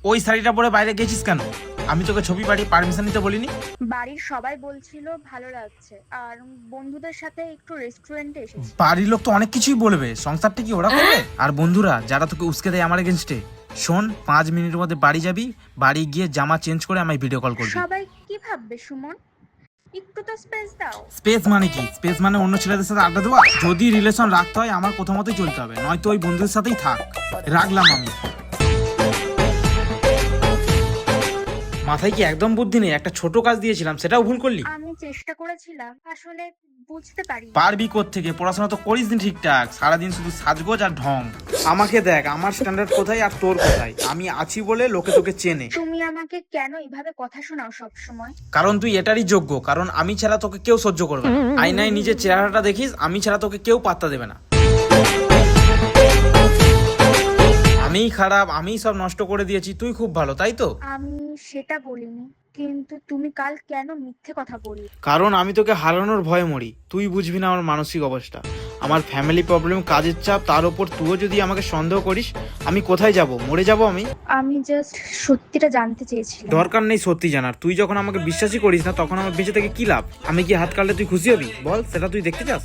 ওই শাড়িটা পরে বাইরে গেছিস কেন? আমি তোকে ছবি পাঠিয়ে পারমিশন নিতে বলিনি? বাড়ির সবাই বলছিল ভালো লাগছে, আর বন্ধুদের সাথে একটু রেস্টুরেন্টে এসেছি। বাড়ির লোক তো অনেক কিছুই বলবে, সংসারটা কি ওরা করবে? আর বন্ধুরা যারা তোকে উস্কে দেয় আমার এগেনস্টে, শোন 5 মিনিটের মধ্যে বাড়ি যাবি, বাড়ি গিয়ে জামা চেঞ্জ করে আমায় ভিডিও কল করবি। সবাই কি ভাববে সুমন? একটু তো স্পেস দাও। স্পেস মানে কি? স্পেস মানে অন্য ছেলেদের সাথে আড্ডা দেওয়া? যদি রিলেশন রাখতে হয় আমার কথা মতোই চলতে হবে, নয়তো ওই বন্ধুদের সাথেই থাক। রাখলাম আমি। মাথায় কি একদম বুদ্ধি নেই? একটা ছোট কাজ দিয়েছিলাম, সেটাও ভুল করলি। আমি চেষ্টা করেছিলাম, আসলে বুঝতে পারি। পারবি কোত্থেকে? পড়াশোনা তো করিস নি ঠিকঠাক, সারাদিন শুধু সাজগোজ আর ঢং। আমাকে দেখ, আমার স্ট্যান্ডার্ড কোথায় আর তোর কোথায়। আমি আছি বলে লোকে তোকে চেনে। তুমি আমাকে কেন এইভাবে কথা শোনাও সব সময়? কারণ তুই এটারই যোগ্য, কারণ আমি ছাড়া তোকে কেউ সহ্য করবে না। আয়নায় নিজের চেহারাটা দেখিস, আমি ছাড়া তোকে কেউ পাত্তা দেবে না। আমিই খারাপ, আমিই সব নষ্ট করে দিয়েছি, তুই খুব ভালো, তাই তো? আমি সেটা বলিনি, কিন্তু তুমি কাল কেন মিথ্যে কথা বললে? কারণ আমি তোকে হারানোর ভয়ে মরি। তুই বুঝবি না আমার মানসিক অবস্থা, আমার ফ্যামিলি প্রবলেম, কাজের চাপ, তার উপর তুইও যদি আমাকে সন্দেহ করিস, আমি কোথায় যাব? মরে যাব আমি। আমি জাস্ট সত্যিটা জানতে চেয়েছিলাম। দরকার নেই সত্যি জানার। তুই যখন আমাকে বিশ্বাসই করিস না, তখন আমার বেঁচে থেকে কি লাভ? আমি কি হাত কাটলে তুই খুশি হবি বল? সেটা তুই দেখতে চাস?